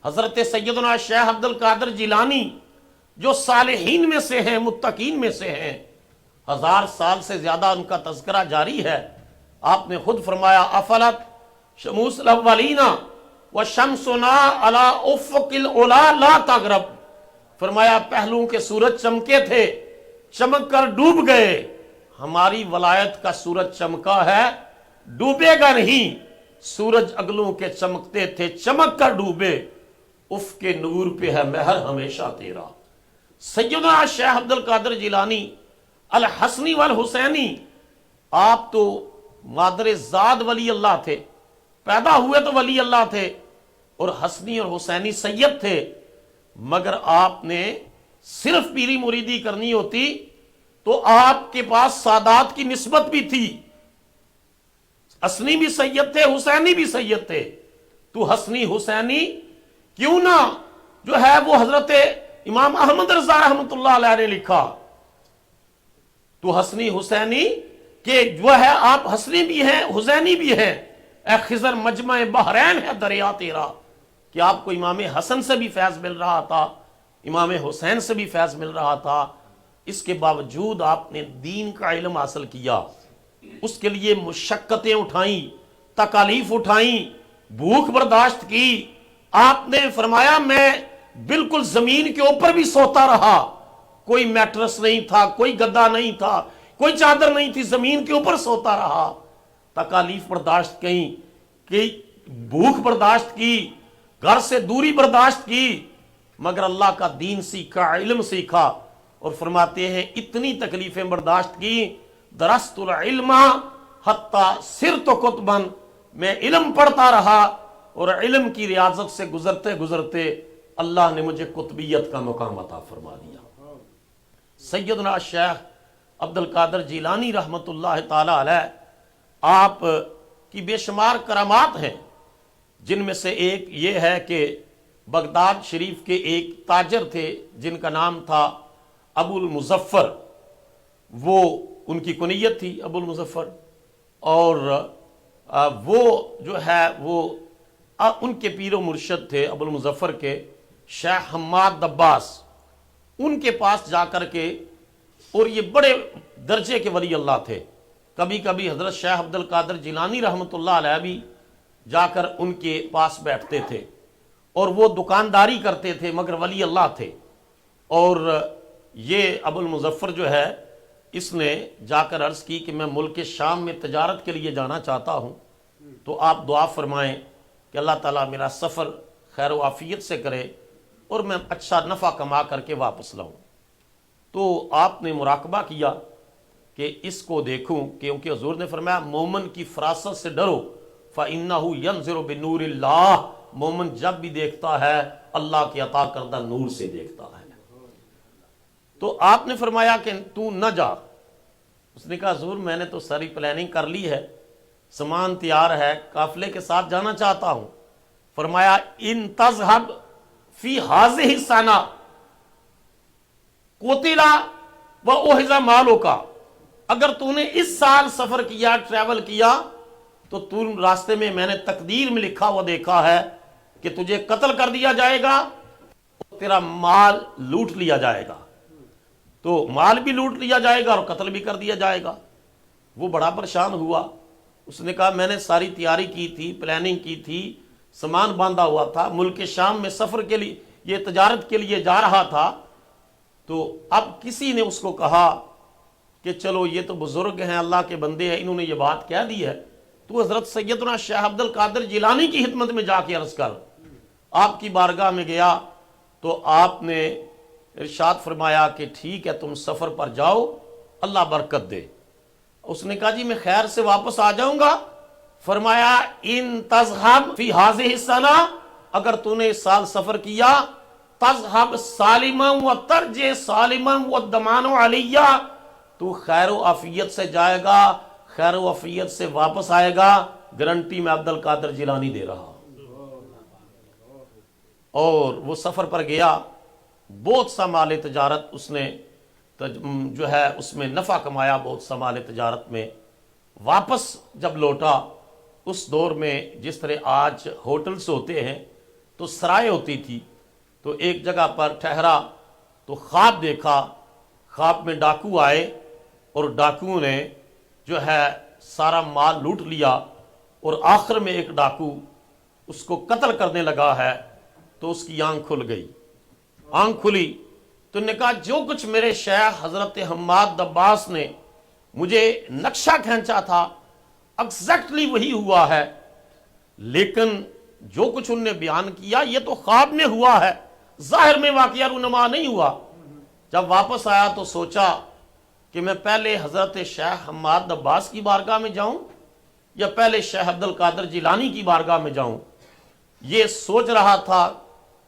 حضرت سیدنا شیخ عبد القادر جیلانی جو صالحین میں سے ہیں، متقین میں سے ہیں، 1000 سال سے زیادہ ان کا تذکرہ جاری ہے۔ آپ نے خود فرمایا افلت شموس الاولین وشمسنا علی افق العلا لا تغرب، فرمایا پہلوں کے سورج چمکے تھے، چمک کر ڈوب گئے، ہماری ولایت کا سورج چمکا ہے، ڈوبے گا نہیں۔ سورج اگلوں کے چمکتے تھے، چمک کر ڈوبے، افق کے نور پہ ہے مہر ہمیشہ تیرا۔ سیدنا شیخ عبد القادر جیلانی الحسنی والحسینی، آپ تو مادر زاد ولی اللہ تھے، پیدا ہوئے تو ولی اللہ تھے، اور حسنی اور حسینی سید تھے، مگر آپ نے صرف پیری مریدی کرنی ہوتی تو آپ کے پاس سادات کی نسبت بھی تھی، حسنی بھی سید تھے، حسینی بھی سید تھے۔ تو حسنی حسینی کیوں نہ جو ہے وہ حضرت امام احمد رضا رحمۃ اللہ علیہ نے لکھا، تو حسنی حسینی کہ جو ہے آپ حسنی بھی ہیں حسینی بھی ہیں، اے خضر مجمع بحرین ہے دریا تیرا، کہ آپ کو امام حسن سے بھی فیض مل رہا تھا، امام حسین سے بھی فیض مل رہا تھا، اس کے باوجود آپ نے دین کا علم حاصل کیا، اس کے لیے مشقتیں اٹھائیں، تکالیف اٹھائیں، بھوک برداشت کی۔ آپ نے فرمایا میں بالکل زمین کے اوپر بھی سوتا رہا، کوئی میٹرس نہیں تھا، کوئی گدا نہیں تھا، کوئی چادر نہیں تھی، زمین کے اوپر سوتا رہا، تکالیف برداشت کی، بھوک برداشت کی، گھر سے دوری برداشت کی، مگر اللہ کا دین سیکھا، علم سیکھا، اور فرماتے ہیں اتنی تکلیفیں برداشت کی، درست العلم حتی صرت کتبا، میں علم پڑھتا رہا، اور علم کی ریاضت سے گزرتے گزرتے اللہ نے مجھے قطبیت کا مقام عطا فرما دیا۔ سیدنا شیخ عبد القادر جیلانی رحمت اللہ تعالی علیہ، آپ کی بے شمار کرامات ہیں، جن میں سے ایک یہ ہے کہ بغداد شریف کے ایک تاجر تھے جن کا نام تھا ابو المظفر، وہ ان کی کنیت تھی ابو المظفر، اور وہ جو ہے وہ ان کے پیر و مرشد تھے ابو المظفر کے شیخ حماد دباس، ان کے پاس جا کر کے، اور یہ بڑے درجے کے ولی اللہ تھے، کبھی کبھی حضرت شیخ عبد القادر جیلانی رحمۃ اللہ علیہ بھی جا کر ان کے پاس بیٹھتے تھے، اور وہ دکانداری کرتے تھے مگر ولی اللہ تھے۔ اور یہ ابو المظفر جو ہے، اس نے جا کر عرض کی کہ میں ملک شام میں تجارت کے لیے جانا چاہتا ہوں، تو آپ دعا فرمائیں کہ اللہ تعالیٰ میرا سفر خیر و عافیت سے کرے اور میں اچھا نفع کما کر کے واپس لاؤں۔ تو آپ نے مراقبہ کیا کہ اس کو دیکھوں، کیونکہ حضور نے فرمایا مومن کی فراست سے ڈرو، فَإِنَّهُ يَنْظِرُ بِنُورِ اللَّهِ، مومن جب بھی دیکھتا ہے اللہ کے عطا کردہ نور سے دیکھتا ہے۔ تو آپ نے فرمایا کہ تو نہ جا۔ اس نے کہا حضور میں نے تو ساری پلاننگ کر لی ہے، سامان تیار ہے، قافلے کے ساتھ جانا چاہتا ہوں۔ فرمایا ان تذهب فی هذه السنہ قتل واخذ مالک، اگر تو نے اس سال سفر کیا، ٹریول کیا، تو تو راستے میں میں نے تقدیر میں لکھا ہوا دیکھا ہے کہ تجھے قتل کر دیا جائے گا، تیرا مال لوٹ لیا جائے گا، تو مال بھی لوٹ لیا جائے گا اور قتل بھی کر دیا جائے گا۔ وہ بڑا پریشان ہوا، اس نے کہا میں نے ساری تیاری کی تھی، پلاننگ کی تھی، سامان باندھا ہوا تھا، ملک شام میں سفر کے لیے، یہ تجارت کے لیے جا رہا تھا، تو اب کسی نے اس کو کہا کہ چلو یہ تو بزرگ ہیں، اللہ کے بندے ہیں، انہوں نے یہ بات کہہ دی ہے، تو حضرت سیدنا شیخ عبد القادر جیلانی کی خدمت میں جا کے عرض کر۔ آپ کی بارگاہ میں گیا تو آپ نے ارشاد فرمایا کہ ٹھیک ہے تم سفر پر جاؤ، اللہ برکت دے۔ اس نے کہا جی میں خیر سے واپس آ جاؤں گا۔ فرمایا ان تذهب فی هذه السنہ، اگر تو نے اس سال سفر کیا، تذهب سالما وترجع سالما والضمان علیہ، تو خیر و عافیت سے جائے گا، خیر و عافیت سے واپس آئے گا، گارنٹی میں عبد القادر جیلانی دے رہا۔ اور وہ سفر پر گیا، بہت سا مال تجارت اس نے جو ہے اس میں نفع کمایا، بہت سا مال تجارت میں۔ واپس جب لوٹا، اس دور میں جس طرح آج ہوٹلز ہوتے ہیں، تو سرائے ہوتی تھی، تو ایک جگہ پر ٹھہرا تو خواب دیکھا، خواب میں ڈاکو آئے اور ڈاکو نے جو ہے سارا مال لوٹ لیا، اور آخر میں ایک ڈاکو اس کو قتل کرنے لگا ہے، تو اس کی آنکھ کھل گئی۔ آنکھ کھلی تو نے کہا جو کچھ میرے شیخ حضرت حماد عباس نے مجھے نقشہ کھینچا تھا ایگزیکٹلی وہی ہوا ہے، لیکن جو کچھ انہوں نے بیان کیا یہ تو خواب میں ہوا ہے، ظاہر میں واقعہ رونما نہیں ہوا۔ جب واپس آیا تو سوچا کہ میں پہلے حضرت شیخ حماد عباس کی بارگاہ میں جاؤں یا پہلے شیخ عبد القادر جیلانی کی بارگاہ میں جاؤں۔ یہ سوچ رہا تھا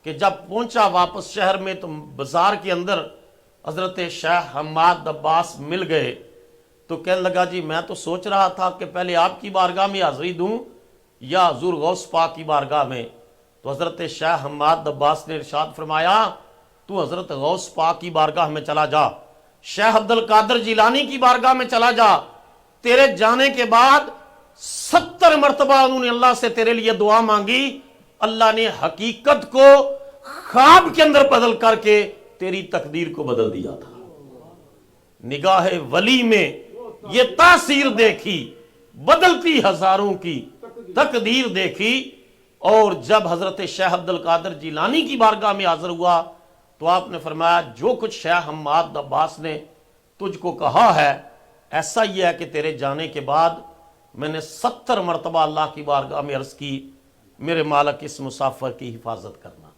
کہ جب پہنچا واپس شہر میں تو بازار کے اندر حضرت شیخ حماد عباس مل گئے، تو کہنے لگا جی میں تو سوچ رہا تھا کہ پہلے آپ کی بارگاہ میں حاضری دوں یا حضور غوث پاک کی بارگاہ میں۔ تو حضرت شیخ حماد عباس نے ارشاد فرمایا تو حضرت غوث پاک کی بارگاہ میں چلا جا، شیخ عبد القادر جیلانی کی بارگاہ میں چلا جا، تیرے جانے کے بعد 70 مرتبہ انہوں نے اللہ سے تیرے لیے دعا مانگی، اللہ نے حقیقت کو خواب کے اندر بدل کر کے تیری تقدیر کو بدل دیا تھا۔ نگاہ ولی میں یہ تاثیر دیکھی، بدلتی ہزاروں کی تقدیر دیکھی، اور جب حضرت شیخ عبد القادر جیلانی کی بارگاہ میں حاضر ہوا تو آپ نے فرمایا جو کچھ شیخ حماد عباس نے تجھ کو کہا ہے ایسا ہی ہے کہ تیرے جانے کے بعد میں نے 70 مرتبہ اللہ کی بارگاہ میں عرض کی میرے مالک اس مسافر کی حفاظت کرنا۔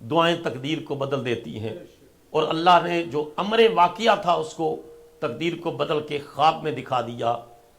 دعائیں تقدیر کو بدل دیتی ہیں، اور اللہ نے جو امر واقعہ تھا اس کو تقدیر کو بدل کے خواب میں دکھا دیا۔